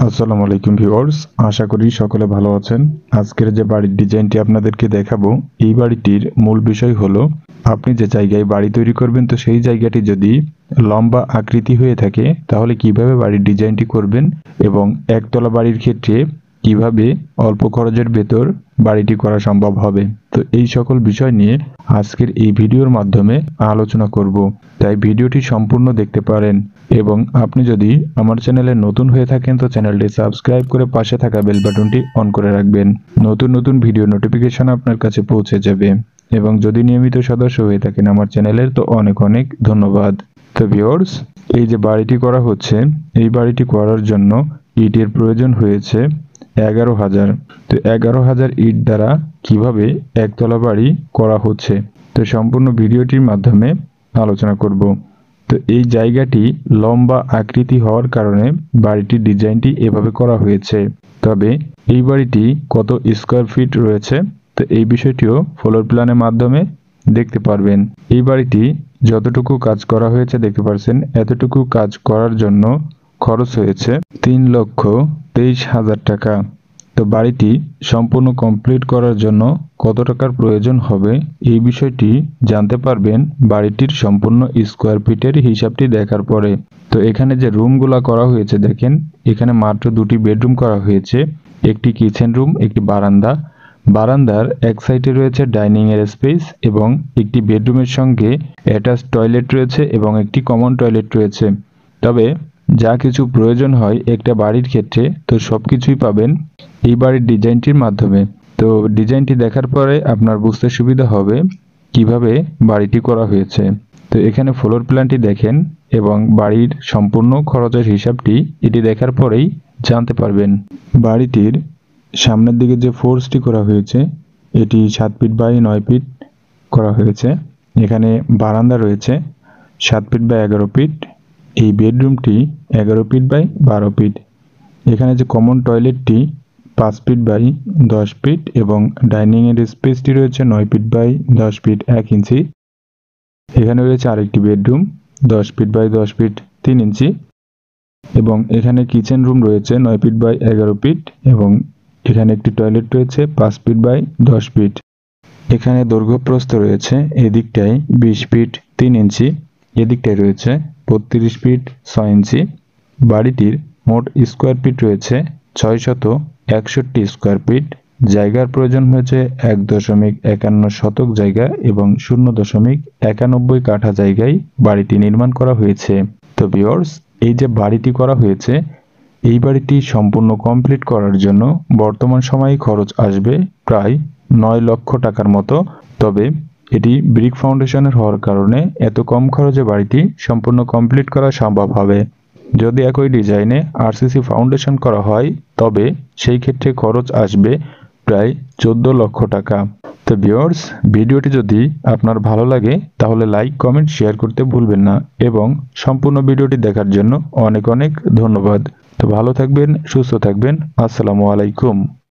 আসসালামু আলাইকুম ভিউয়ার্স, আশা করি সকলে ভালো আছেন। আজকের যে বাড়ির ডিজাইনটি আপনাদেরকে দেখাবো, এই বাড়িটির মূল বিষয় হলো আপনি যে জায়গায় বাড়ি তৈরি করবেন, তো সেই জায়গাটি যদি লম্বা আকৃতি হয়ে থাকে তাহলে কিভাবে বাড়ির ডিজাইনটি করবেন এবং একতলা বাড়ির ক্ষেত্রে কিভাবে অল্প খরচের ভেতর বাড়িটি করা সম্ভব হবে। তো এই সকল বিষয় নিয়ে আজকের এই ভিডিওর মাধ্যমে আলোচনা করব, তাই ভিডিওটি সম্পূর্ণ দেখতে পারেন। এবং আপনি যদি আমার চ্যানেলে নতুন হয়ে থাকেন তো চ্যানেলটি সাবস্ক্রাইব করে পাশে থাকা বেল বাটনটি অন করে রাখবেন। নতুন নতুন ভিডিও নোটিফিকেশন আপনার কাছে পৌঁছে যাবে। এবং যদি নিয়মিত সদস্য হয়ে থাকেন আমার চ্যানেলের তো অনেক অনেক ধন্যবাদ। তো ভিউয়ার্স, এই যে বাড়িটি করা হচ্ছে, এই বাড়িটি করার জন্য ইটের প্রয়োজন হয়েছে 11,000। তো 11,000 ইট দ্বারা কিভাবে একতলা বাড়ি করা হচ্ছে তো সম্পূর্ণ ভিডিওটির মাধ্যমে আলোচনা করব। তো এই জায়গাটি লম্বা আকৃতি হওয়ার কারণে বাড়িটির ডিজাইনটি এভাবে করা হয়েছে। তবে এই বাড়িটি কত স্কোয়ার ফিট রয়েছে তো এই বিষয়টিও ফ্লোর প্ল্যানের মাধ্যমে দেখতে পারবেন। এই বাড়িটি যতটুকু কাজ করা হয়েছে দেখতে পাচ্ছেন, এতটুকু কাজ করার জন্য খরচ হয়েছে 3,23,000 টাকা। তো বাড়িটি সম্পূর্ণ কমপ্লিট করার জন্য কত টাকার প্রয়োজন হবে এই বিষয়টি জানতে পারবেন বাড়িটির সম্পূর্ণ স্কোয়ার ফিটের হিসাবটি দেখার পরে। তো এখানে যে রুমগুলা করা হয়েছে দেখেন, এখানে মাত্র দুটি বেডরুম করা হয়েছে, একটি কিচেন রুম, একটি বারান্দা। বারান্দার এক সাইডে রয়েছে ডাইনিং এর স্পেস এবং একটি বেডরুমের সঙ্গে অ্যাটাচ টয়লেট রয়েছে এবং একটি কমন টয়লেট রয়েছে। তবে যা কিছু প্রয়োজন হয় একটা বাড়ির ক্ষেত্রে তো সবকিছুই পাবেন এই বাড়ির ডিজাইনটির মাধ্যমে। তো ডিজাইনটি দেখার পরে আপনার বুঝতে সুবিধা হবে কিভাবে বাড়িটি করা হয়েছে। তো এখানে ফ্লোর প্ল্যানটি দেখেন এবং বাড়ির সম্পূর্ণ খরচের হিসাবটি এটি দেখার পরেই জানতে পারবেন। বাড়িটির সামনের দিকে যে ফোর্সটি করা হয়েছে এটি 7 ফিট বাই 9 ফিট করা হয়েছে। এখানে বারান্দা রয়েছে 7 ফিট বাই 11 ফিট। এই বেডরুমটি 11 ফিট বাই 12 ফিট। এখানে যে কমন টয়লেটটি 5 ফিট বাই 10 ফিট এবং ডাইনিং এর স্পেসটি রয়েছে 9 ফিট বাই 10 ফিট 1 ইঞ্চি। এখানে রয়েছে আরেকটি বেডরুম 10 ফিট বাই 10 ফিট 3 ইঞ্চি এবং এখানে কিচেন রুম রয়েছে 9 ফিট বাই 11 ফিট এবং এখানে একটি টয়লেট রয়েছে 5 ফিট বাই 10 ফিট। এখানে দৈর্ঘ্য প্রস্থ রয়েছে এদিকটায় 20 ফিট 3 ইঞ্চি, এদিকটায় রয়েছে 32 ফিট 6 ইঞ্চি। বাড়িটির মোট স্কোয়ার ফিট রয়েছে 661 স্কোয়ার ফিট। জায়গার প্রয়োজন হয়েছে 1.51 শতক জায়গা এবং 0.91 কাঠা জায়গায় বাড়িটি নির্মাণ করা হয়েছে। তো ভিউয়ার্স, এই যে বাড়িটি করা হয়েছে এই বাড়িটি সম্পূর্ণ কমপ্লিট করার জন্য বর্তমান সময়ে খরচ আসবে প্রায় 9 লক্ষ টাকার মতো। তবে এটি ব্রিক ফাউন্ডেশনের হওয়ার কারণে এত কম খরচে বাড়িটি সম্পূর্ণ কমপ্লিট করা সম্ভব হবে। যদি একই ডিজাইনে আরসিসি ফাউন্ডেশন করা হয় তবে সেই ক্ষেত্রে খরচ আসবে প্রায় 14 লক্ষ টাকা। তো ভিউয়ার্স, ভিডিওটি যদি আপনার ভালো লাগে তাহলে লাইক কমেন্ট শেয়ার করতে ভুলবেন না এবং সম্পূর্ণ ভিডিওটি দেখার জন্য অনেক অনেক ধন্যবাদ। তো ভালো থাকবেন, সুস্থ থাকবেন। আসসালামু আলাইকুম।